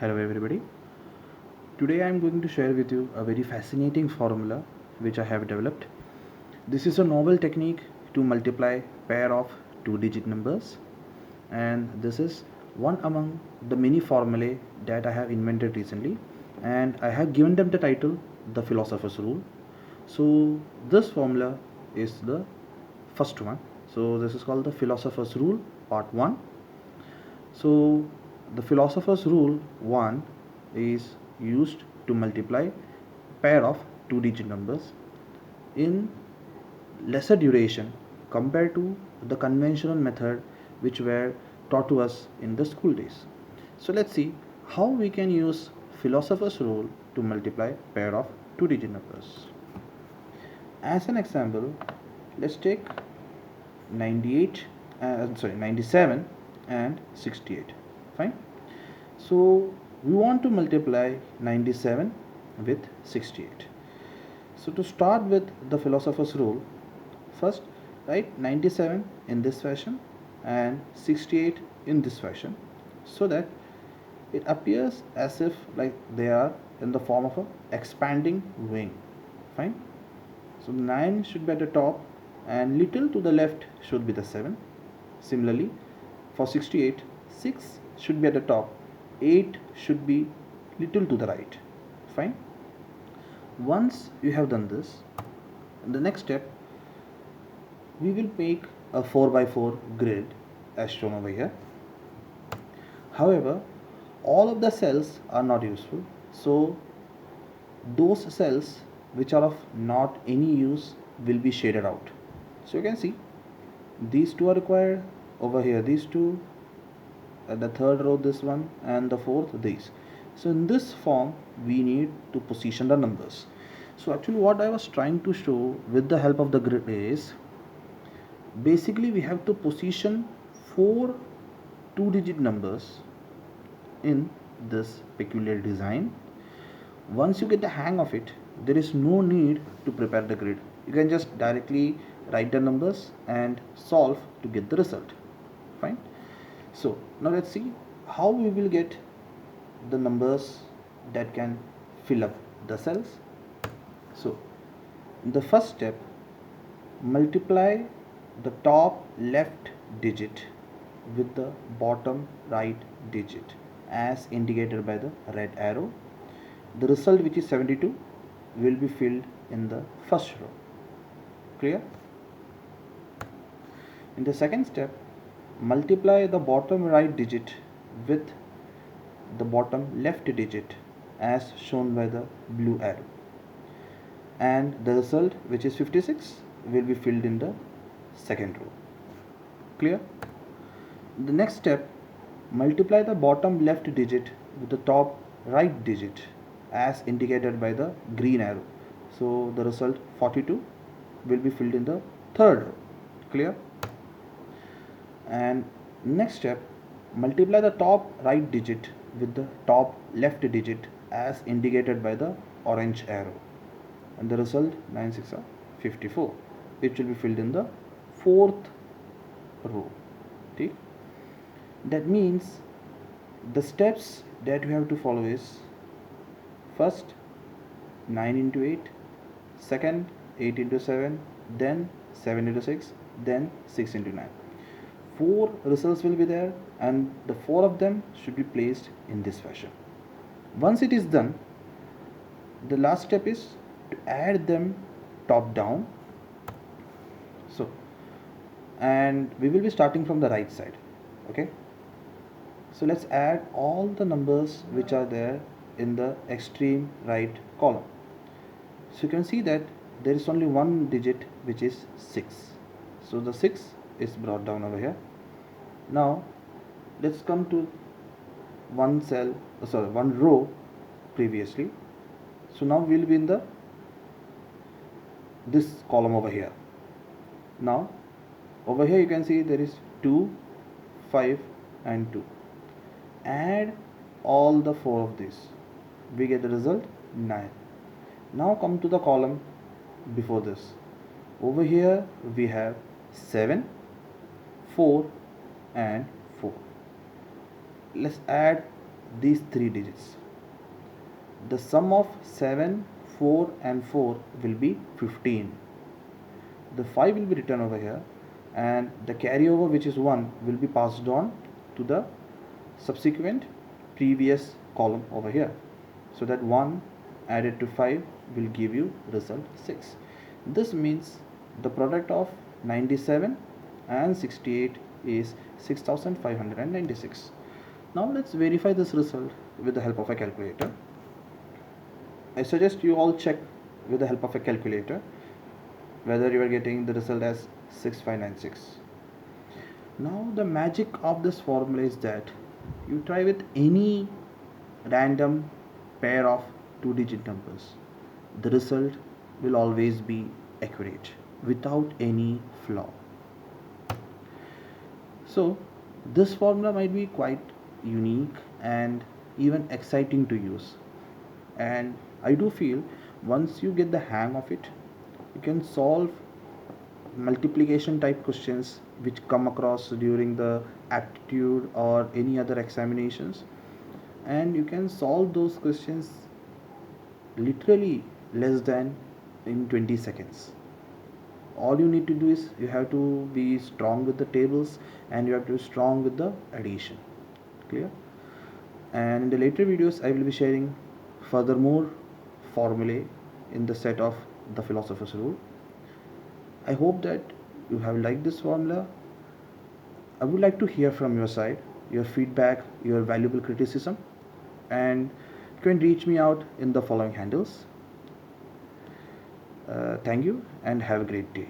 Hello everybody. Today I am going to share with you a very fascinating formula which I have developed. This is a novel technique to multiply pair of two-digit numbers, and this is one among the many formulae that I have invented recently, and I have given them the title the philosopher's rule. So this formula is the first one. So this is called the philosopher's rule part 1. So the philosopher's rule 1 is used to multiply pair of two-digit numbers in lesser duration compared to the conventional method which were taught to us in the school days. So let's see how we can use philosopher's rule to multiply pair of two-digit numbers. As an example, let's take 97 and 68. Fine. So we want to multiply 97 with 68. So to start with the philosopher's rule, first write 97 in this fashion and 68 in this fashion, so that it appears as if like they are in the form of a expanding wing. Fine. So 9 should be at the top and little to the left should be the 7. Similarly, for 68, 6 should be at the top, 8 should be little to the right. Fine. Once you have done this, in the next step, we will make a 4 by 4 grid as shown over here. However, all of the cells are not useful. So those cells which are of not any use will be shaded out. So you can see these two are required, over here these two, at the third row this one, and the fourth these. So in this form we need to position the numbers. So actually what I was trying to show with the help of the grid is basically we have to position 4 two-digit numbers in this peculiar design. Once you get the hang of it, there is no need to prepare the grid. You can just directly write the numbers and solve to get the result. Fine. So now let's see how we will get the numbers that can fill up the cells. So in the first step, multiply the top left digit with the bottom right digit as indicated by the red arrow. The result, which is 72, will be filled in the first row. Clear? In the second step, multiply the bottom right digit with the bottom left digit as shown by the blue arrow, and the result, which is 56, will be filled in the second row. Clear? The next step, multiply the bottom left digit with the top right digit as indicated by the green arrow. So the result 42 will be filled in the third row. Clear? And next step, multiply the top right digit with the top left digit as indicated by the orange arrow, and the result 9 6 are 54, which will be filled in the fourth row. Okay? That means the steps that we have to follow is first 9 into 8, second 8 into 7, then 7 into 6, then 6 into 9. 4 results will be there, and the 4 of them should be placed in this fashion. Once it is done, the last step is to add them top down. So, and we will be starting from the right side. Okay. So let's add all the numbers which are there in the extreme right column. So you can see that there is only one digit which is 6. So the 6 is brought down over here. Now let's come to one row previously. So now we'll be in this column over here. Now over here you can see there is 2, 5 and 2. Add all the 4 of these, we get the result 9. Now come to the column before this. Over here we have 7, 4 and 4. Let's add these 3 digits. The sum of 7, 4 and 4 will be 15. The 5 will be written over here, and the carryover, which is 1, will be passed on to the subsequent previous column over here. So that 1 added to 5 will give you result 6. This means the product of 97 and 68 is 6596. Now let's verify this result with the help of a calculator. I suggest you all check with the help of a calculator whether you are getting the result as 6596. Now the magic of this formula is that you try with any random pair of 2-digit numbers. The result will always be accurate without any flaw. So this formula might be quite unique and even exciting to use, and I do feel once you get the hang of it, you can solve multiplication type questions which come across during the aptitude or any other examinations, and you can solve those questions literally less than in 20 seconds. All you need to do is you have to be strong with the tables and you have to be strong with the addition. Clear? And in the later videos I will be sharing furthermore formulae in the set of the philosopher's rule. I hope that you have liked this formula. I would like to hear from your side, your feedback, your valuable criticism, and you can reach me out in the following handles. Thank you and have a great day.